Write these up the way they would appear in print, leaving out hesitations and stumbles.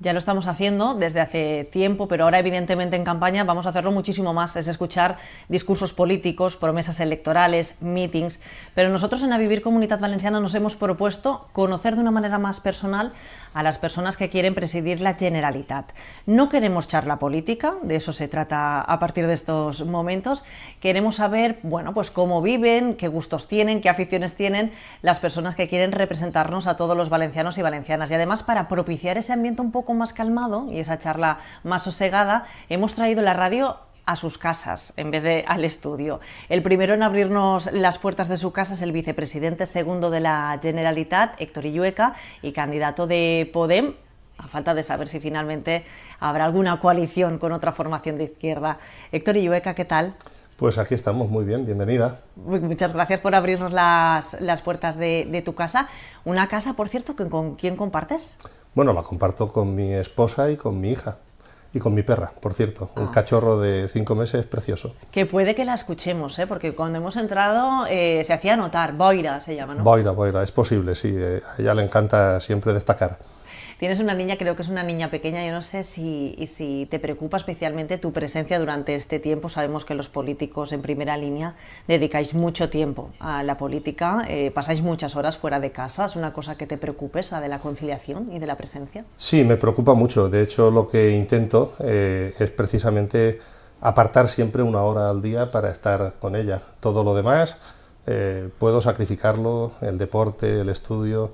Ya lo estamos haciendo desde hace tiempo, pero ahora evidentemente en campaña vamos a hacerlo muchísimo más, es escuchar discursos políticos, promesas electorales, meetings, pero nosotros en A Vivir Comunitat Valenciana nos hemos propuesto conocer de una manera más personal a las personas que quieren presidir la Generalitat. No queremos charla política, de eso se trata a partir de estos momentos, queremos saber, bueno, pues cómo viven, qué gustos tienen, qué aficiones tienen las personas que quieren representarnos a todos los valencianos y valencianas. Y además, para propiciar ese ambiente un poco más calmado y esa charla más sosegada, hemos traído la radio a sus casas en vez de al estudio. El primero en abrirnos las puertas de su casa es el vicepresidente segundo de la Generalitat, Héctor Illueca, y candidato de Podem, a falta de saber si finalmente habrá alguna coalición con otra formación de izquierda. Héctor Illueca, ¿qué tal? Pues aquí estamos, muy bien, bienvenida. Muchas gracias por abrirnos las puertas de tu casa. Una casa, por cierto, ¿con quién compartes? Bueno, la comparto con mi esposa y con mi hija. Y con mi perra, por cierto, un cachorro de 5 meses precioso. Que puede que la escuchemos, porque cuando hemos entrado se hacía notar, Boira se llama, ¿no? Boira, es posible, sí, a ella le encanta siempre destacar. Tienes una niña, creo que es una niña pequeña, yo no sé si te preocupa especialmente tu presencia durante este tiempo. Sabemos que los políticos en primera línea dedicáis mucho tiempo a la política, pasáis muchas horas fuera de casa. ¿Es una cosa que te preocupe, esa de la conciliación y de la presencia? Sí, me preocupa mucho. De hecho, lo que intento es precisamente apartar siempre 1 hora al día para estar con ella. Todo lo demás puedo sacrificarlo, el deporte, el estudio,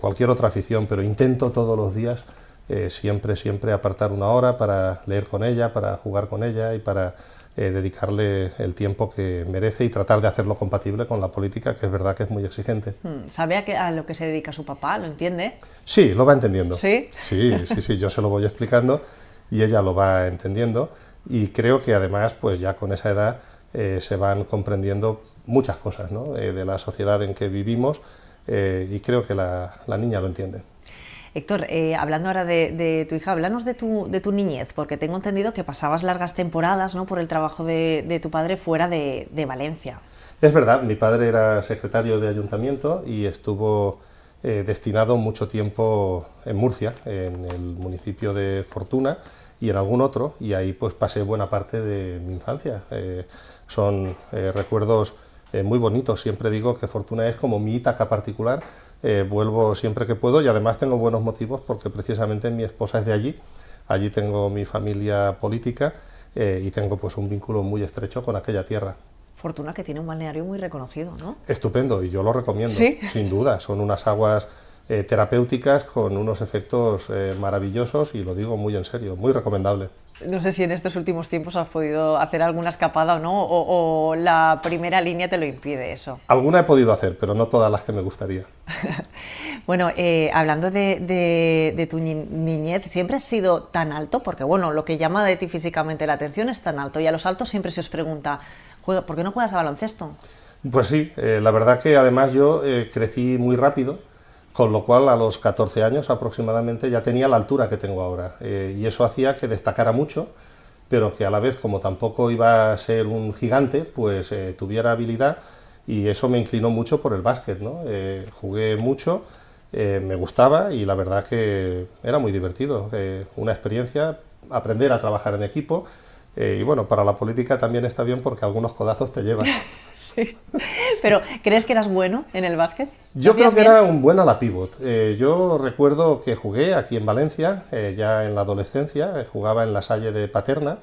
cualquier otra afición, pero intento todos los días siempre apartar 1 hora para leer con ella, para jugar con ella y para dedicarle el tiempo que merece y tratar de hacerlo compatible con la política, que es verdad que es muy exigente. ¿Sabe a lo que se dedica su papá? ¿Lo entiende? Sí, lo va entendiendo. ¿Sí? Sí, yo se lo voy explicando y ella lo va entendiendo, y creo que además pues ya con esa edad se van comprendiendo muchas cosas, ¿no? De la sociedad en que vivimos, y creo que la niña lo entiende. Héctor, hablando ahora de tu hija, háblanos de tu niñez, porque tengo entendido que pasabas largas temporadas, ¿no?, por el trabajo de tu padre fuera de Valencia. Es verdad, mi padre era secretario de ayuntamiento y estuvo destinado mucho tiempo en Murcia, en el municipio de Fortuna y en algún otro, y ahí pues pasé buena parte de mi infancia. Son recuerdos muy bonitos. Siempre digo que Fortuna es como mi Ítaca particular. Vuelvo siempre que puedo y además tengo buenos motivos porque precisamente mi esposa es de allí. Allí tengo mi familia política y tengo pues un vínculo muy estrecho con aquella tierra. Fortuna, que tiene un balneario muy reconocido, ¿no? Estupendo, y yo lo recomiendo, ¿Sí? Sin duda. Son unas aguas terapéuticas con unos efectos maravillosos, y lo digo muy en serio, muy recomendable. No sé si en estos últimos tiempos has podido hacer alguna escapada o no, o la primera línea te lo impide eso. Alguna he podido hacer, pero no todas las que me gustaría. Bueno, hablando de tu niñez, ¿siempre has sido tan alto? Porque bueno, lo que llama de ti físicamente la atención es tan alto, y a los altos siempre se os pregunta, ¿por qué no juegas a baloncesto? Pues sí, la verdad que además yo crecí muy rápido, con lo cual a los 14 años aproximadamente ya tenía la altura que tengo ahora, y eso hacía que destacara mucho, pero que a la vez, como tampoco iba a ser un gigante, pues tuviera habilidad, y eso me inclinó mucho por el básquet, ¿no? Jugué mucho, me gustaba, y la verdad que era muy divertido, una experiencia, aprender a trabajar en equipo, y bueno, para la política también está bien porque algunos codazos te llevan. Sí. Pero, ¿crees que eras bueno en el básquet? Yo creo que era un buen ala pívot. Yo recuerdo que jugué aquí en Valencia, ya en la adolescencia, jugaba en la Salle de Paterna,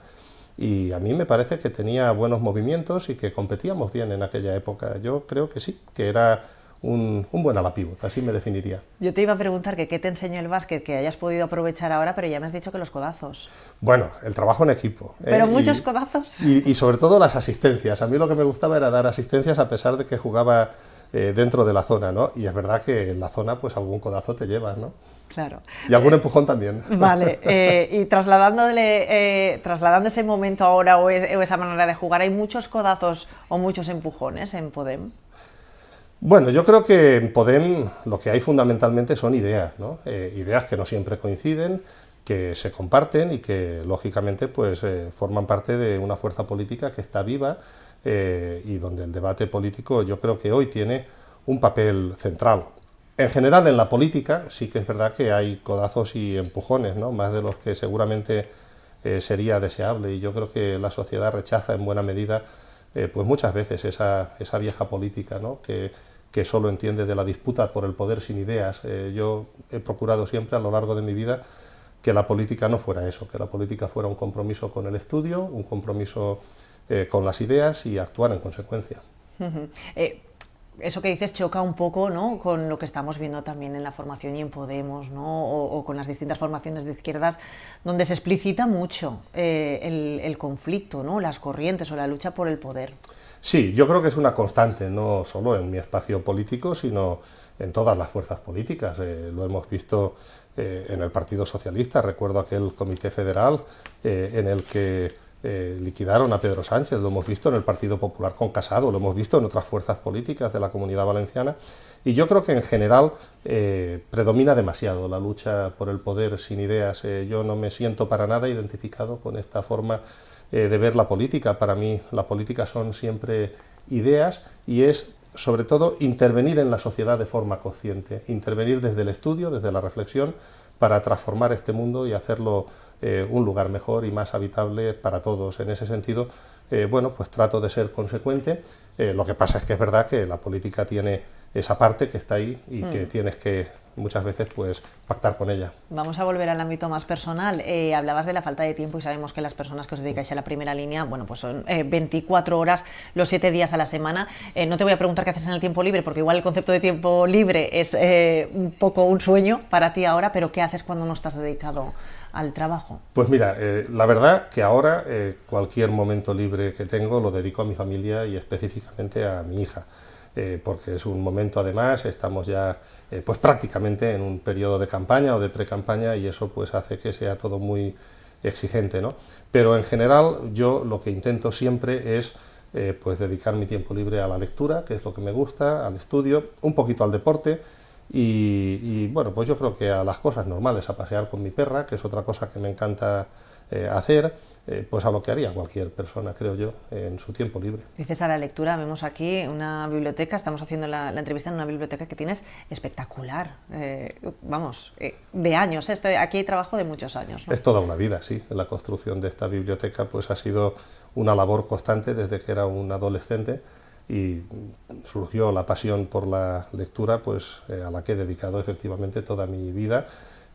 y a mí me parece que tenía buenos movimientos y que competíamos bien en aquella época. Yo creo que sí, que era un buen ala pívot, así me definiría. Yo te iba a preguntar que qué te enseñó el básquet que hayas podido aprovechar ahora, pero ya me has dicho que los codazos. Bueno, el trabajo en equipo. ¿Pero muchos codazos? Y sobre todo las asistencias. A mí lo que me gustaba era dar asistencias a pesar de que jugaba dentro de la zona, ¿no? Y es verdad que en la zona pues algún codazo te llevas, ¿no? Claro. Y algún empujón también. Vale, y trasladando ese momento ahora o esa manera de jugar, ¿hay muchos codazos o muchos empujones en Podem? Bueno, yo creo que en Podem lo que hay fundamentalmente son ideas, ¿no? Ideas que no siempre coinciden, que se comparten y que lógicamente pues forman parte de una fuerza política que está viva, y donde el debate político yo creo que hoy tiene un papel central. En general, en la política sí que es verdad que hay codazos y empujones, ¿no? Más de los que seguramente sería deseable, y yo creo que la sociedad rechaza en buena medida pues muchas veces esa vieja política, ¿no? que solo entiende de la disputa por el poder sin ideas. Yo he procurado siempre a lo largo de mi vida que la política no fuera eso, que la política fuera un compromiso con el estudio, un compromiso con las ideas y actuar en consecuencia. Eso que dices choca un poco, ¿no?, con lo que estamos viendo también en la formación y en Podemos, ¿no?, o con las distintas formaciones de izquierdas, donde se explicita mucho el conflicto, ¿no?, las corrientes o la lucha por el poder. Sí, yo creo que es una constante, no solo en mi espacio político, sino en todas las fuerzas políticas. Lo hemos visto en el Partido Socialista, recuerdo aquel comité federal en el que liquidaron a Pedro Sánchez, lo hemos visto en el Partido Popular con Casado, lo hemos visto en otras fuerzas políticas de la Comunidad Valenciana, y yo creo que en general predomina demasiado la lucha por el poder sin ideas. Yo no me siento para nada identificado con esta forma de ver la política. Para mí la política son siempre ideas y es sobre todo intervenir en la sociedad de forma consciente, intervenir desde el estudio, desde la reflexión, para transformar este mundo y hacerlo un lugar mejor y más habitable para todos. En ese sentido, bueno, pues trato de ser consecuente. Lo que pasa es que es verdad que la política tiene esa parte que está ahí y que tienes que muchas veces pues pactar con ella. Vamos a volver al ámbito más personal. Hablabas de la falta de tiempo y sabemos que las personas que os dedicáis a la primera línea, bueno, pues son 24 horas los 7 días a la semana. No te voy a preguntar qué haces en el tiempo libre, porque igual el concepto de tiempo libre es un poco un sueño para ti ahora, pero ¿qué haces cuando no estás dedicado al trabajo? Pues mira, la verdad que ahora cualquier momento libre que tengo lo dedico a mi familia y específicamente a mi hija. Porque es un momento, además, estamos ya pues prácticamente en un periodo de campaña o de pre-campaña, y eso pues hace que sea todo muy exigente, ¿no? Pero en general yo lo que intento siempre es pues dedicar mi tiempo libre a la lectura, que es lo que me gusta, al estudio, un poquito al deporte y bueno, pues yo creo que a las cosas normales, a pasear con mi perra, que es otra cosa que me encanta hacer, pues a lo que haría cualquier persona, creo yo, en su tiempo libre. Dices a la lectura, vemos aquí una biblioteca, estamos haciendo la entrevista en una biblioteca que tienes espectacular, vamos, de años, aquí hay trabajo de muchos años, ¿no? Es toda una vida, sí. La construcción de esta biblioteca pues ha sido una labor constante desde que era un adolescente, y surgió la pasión por la lectura, pues a la que he dedicado efectivamente toda mi vida.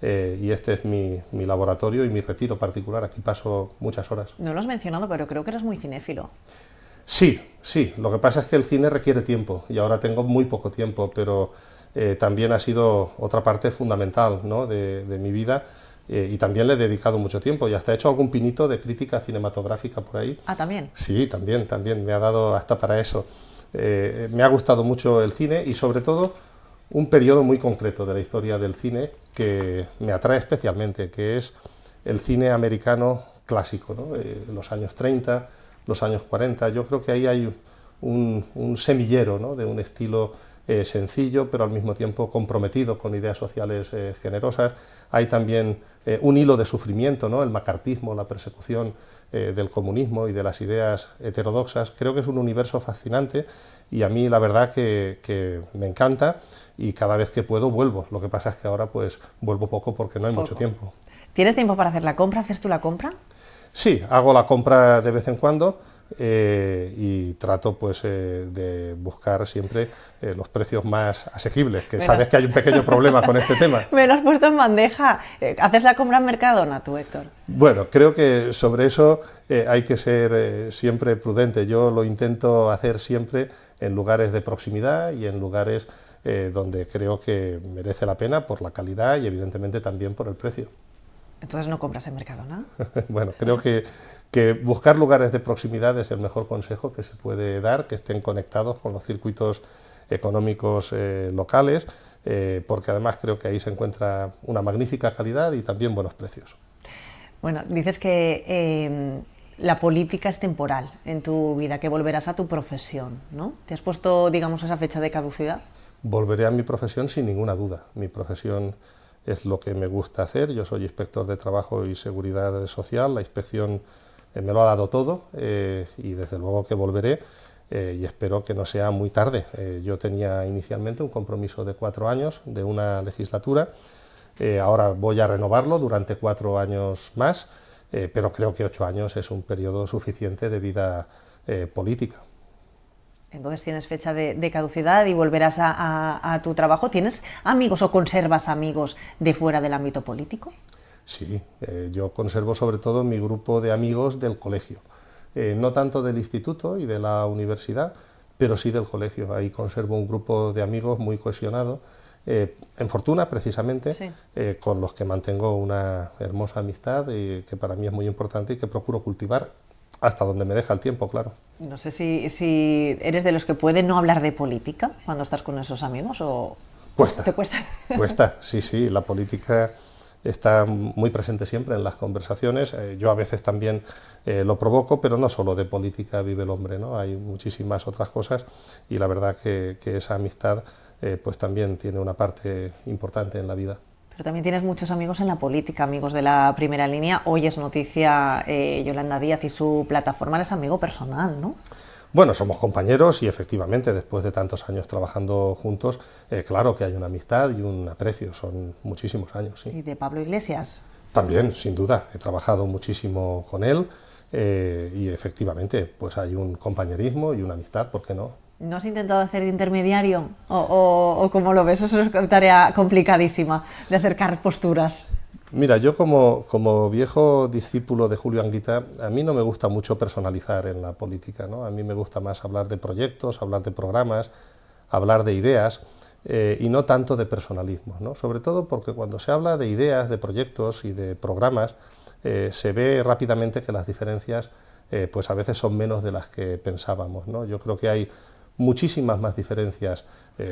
Y este es mi laboratorio y mi retiro particular, aquí paso muchas horas. No lo has mencionado, pero creo que eres muy cinéfilo. Sí, sí, lo que pasa es que el cine requiere tiempo y ahora tengo muy poco tiempo, pero también ha sido otra parte fundamental, ¿no?, de mi vida, y también le he dedicado mucho tiempo y hasta he hecho algún pinito de crítica cinematográfica por ahí. Ah, ¿también? Sí, también, me ha dado hasta para eso. Me ha gustado mucho el cine y sobre todo un periodo muy concreto de la historia del cine que me atrae especialmente, que es el cine americano clásico, ¿no? Los años 30, los años 40, yo creo que ahí hay un semillero, ¿no?, de un estilo sencillo, pero al mismo tiempo comprometido con ideas sociales generosas. Hay también un hilo de sufrimiento, ¿no?, el macartismo, la persecución del comunismo y de las ideas heterodoxas. Creo que es un universo fascinante y a mí la verdad que me encanta, y cada vez que puedo vuelvo. Lo que pasa es que ahora pues vuelvo poco porque no hay mucho tiempo. ¿Tienes tiempo para hacer la compra? ¿Haces tú la compra? Sí, hago la compra de vez en cuando y trato pues de buscar siempre los precios más asequibles, que sabes que hay un pequeño problema con este tema. Me lo has puesto en bandeja. ¿Haces la compra en Mercadona tú, Héctor? Bueno, creo que sobre eso hay que ser siempre prudente. Yo lo intento hacer siempre en lugares de proximidad y en lugares donde creo que merece la pena por la calidad y evidentemente también por el precio. ¿Entonces no compras en Mercadona? Bueno, creo que buscar lugares de proximidad es el mejor consejo que se puede dar, que estén conectados con los circuitos económicos locales, porque además creo que ahí se encuentra una magnífica calidad y también buenos precios. Bueno, dices que la política es temporal en tu vida, que volverás a tu profesión, ¿no? ¿Te has puesto, digamos, esa fecha de caducidad? Volveré a mi profesión sin ninguna duda. Mi profesión es lo que me gusta hacer. Yo soy inspector de Trabajo y Seguridad Social. La inspección me lo ha dado todo y desde luego que volveré. y espero que no sea muy tarde. Yo tenía inicialmente un compromiso de 4 años, de una legislatura, ahora voy a renovarlo durante 4 años más, pero creo que 8 años es un periodo suficiente de vida política. Entonces tienes fecha de caducidad y volverás a tu trabajo. ¿Tienes amigos o conservas amigos de fuera del ámbito político? Sí, yo conservo sobre todo mi grupo de amigos del colegio, no tanto del instituto y de la universidad, pero sí del colegio. Ahí conservo un grupo de amigos muy cohesionado, en Fortuna precisamente, Sí. Con los que mantengo una hermosa amistad que para mí es muy importante y que procuro cultivar hasta donde me deja el tiempo, claro. No sé si eres de los que puede no hablar de política cuando estás con esos amigos o Cuesta. te cuesta. Cuesta, sí, sí, la política está muy presente siempre en las conversaciones. Yo a veces también lo provoco, pero no solo de política vive el hombre, ¿no? Hay muchísimas otras cosas y la verdad que esa amistad pues también tiene una parte importante en la vida. Pero también tienes muchos amigos en la política, amigos de la primera línea. Hoy es noticia Yolanda Díaz y su plataforma, es amigo personal, ¿no? Bueno, somos compañeros y efectivamente después de tantos años trabajando juntos, claro que hay una amistad y un aprecio, son muchísimos años, sí. ¿Y de Pablo Iglesias? También, sin duda, he trabajado muchísimo con él y efectivamente pues hay un compañerismo y una amistad, ¿por qué no? ¿No has intentado hacer de intermediario? ¿O cómo lo ves? Eso es una tarea complicadísima, de acercar posturas. Mira, yo como viejo discípulo de Julio Anguita, a mí no me gusta mucho personalizar en la política, ¿no? A mí me gusta más hablar de proyectos, hablar de programas, hablar de ideas y no tanto de personalismos, ¿no? Sobre todo porque cuando se habla de ideas, de proyectos y de programas, se ve rápidamente que las diferencias pues a veces son menos de las que pensábamos, ¿no? Yo creo que hay muchísimas más diferencias,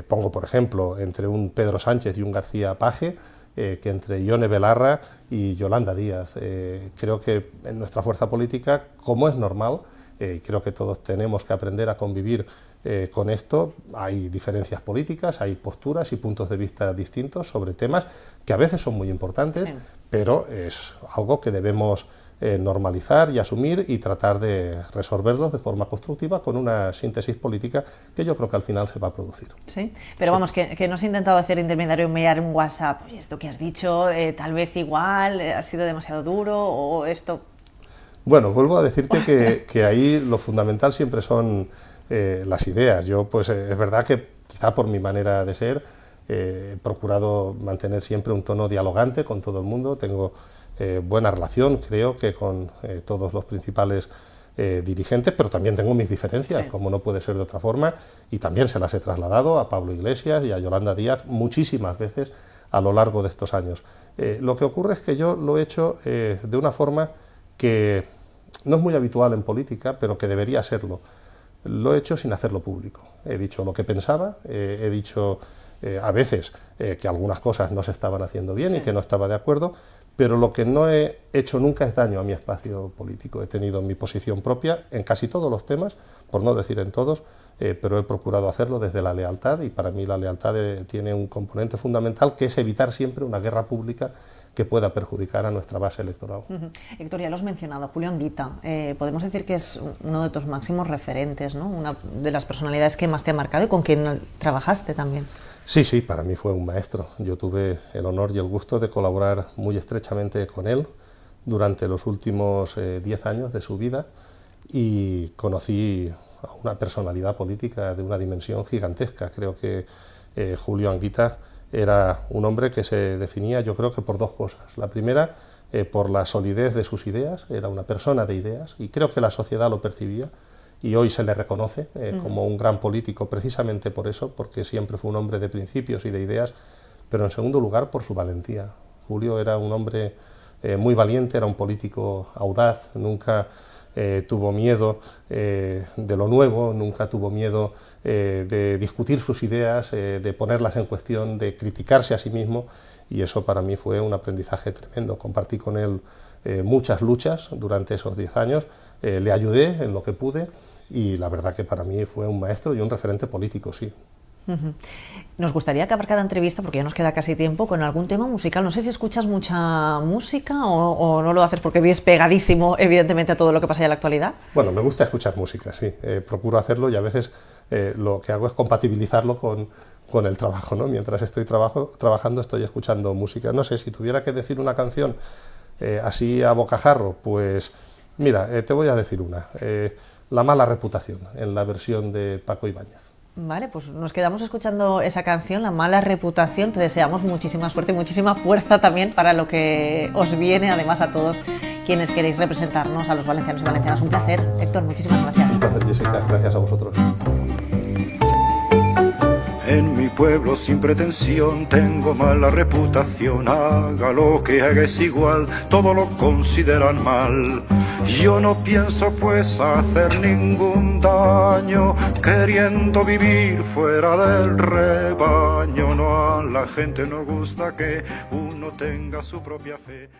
pongo por ejemplo, entre un Pedro Sánchez y un García Paje, que entre Ione Belarra y Yolanda Díaz. Creo que en nuestra fuerza política, como es normal, creo que todos tenemos que aprender a convivir con esto, hay diferencias políticas, hay posturas y puntos de vista distintos sobre temas que a veces son muy importantes, sí, pero es algo que debemos normalizar y asumir y tratar de resolverlos de forma constructiva con una síntesis política que yo creo que al final se va a producir. Sí, pero sí, vamos, que no has intentado hacer intermediario, enviar un WhatsApp, oye, esto que has dicho, tal vez igual, ha sido demasiado duro, o esto... Bueno, vuelvo a decirte que ahí lo fundamental siempre son las ideas. Yo, pues es verdad que quizá por mi manera de ser he procurado mantener siempre un tono dialogante con todo el mundo, tengo buena relación, creo que con todos los principales dirigentes, pero también tengo mis diferencias, sí, como no puede ser de otra forma, y también se las he trasladado a Pablo Iglesias y a Yolanda Díaz muchísimas veces a lo largo de estos años. Lo que ocurre es que yo lo he hecho de una forma que no es muy habitual en política, pero que debería serlo. Lo he hecho sin hacerlo público. He dicho lo que pensaba, he dicho a veces que algunas cosas no se estaban haciendo bien, sí, y que no estaba de acuerdo, pero lo que no he hecho nunca es daño a mi espacio político. He tenido mi posición propia en casi todos los temas, por no decir en todos, pero he procurado hacerlo desde la lealtad, y para mí la lealtad tiene un componente fundamental, que es evitar siempre una guerra pública que pueda perjudicar a nuestra base electoral. Héctor, ya lo has mencionado, Julio Anguita, podemos decir que es uno de tus máximos referentes, ¿no? Una de las personalidades que más te ha marcado y con quien trabajaste también. Sí, sí, para mí fue un maestro. Yo tuve el honor y el gusto de colaborar muy estrechamente con él durante los últimos 10 años de su vida, y conocí a una personalidad política de una dimensión gigantesca. Creo que Julio Anguita era un hombre que se definía, yo creo que por dos cosas. La primera, por la solidez de sus ideas, era una persona de ideas, y creo que la sociedad lo percibía, y hoy se le reconoce como un gran político precisamente por eso, porque siempre fue un hombre de principios y de ideas, pero en segundo lugar por su valentía. Julio era un hombre muy valiente, era un político audaz, nunca tuvo miedo de lo nuevo, nunca tuvo miedo de discutir sus ideas, de ponerlas en cuestión, de criticarse a sí mismo, y eso para mí fue un aprendizaje tremendo. Compartí con él muchas luchas durante esos 10 años, le ayudé en lo que pude, y la verdad que para mí fue un maestro y un referente político, sí. Ujú. Nos gustaría acabar cada entrevista, porque ya nos queda casi tiempo, con algún tema musical. No sé si escuchas mucha música o no lo haces porque vives pegadísimo, evidentemente, a todo lo que pasa en la actualidad. Bueno, me gusta escuchar música, sí. Procuro hacerlo y a veces lo que hago es compatibilizarlo con el trabajo, ¿no? Mientras estoy trabajando estoy escuchando música. No sé, si tuviera que decir una canción así a bocajarro, pues mira, te voy a decir una. La mala reputación, en la versión de Paco Ibáñez. Vale, pues nos quedamos escuchando esa canción, La mala reputación. Te deseamos muchísima suerte y muchísima fuerza también para lo que os viene, además a todos quienes queréis representarnos, a los valencianos y valencianas. Un placer, Héctor, muchísimas gracias. Un placer, Jessica, gracias a vosotros. En mi pueblo sin pretensión tengo mala reputación, haga lo que haga es igual, todo lo consideran mal. Yo no pienso pues hacer ningún daño, queriendo vivir fuera del rebaño. No, a la gente no gusta que uno tenga su propia fe.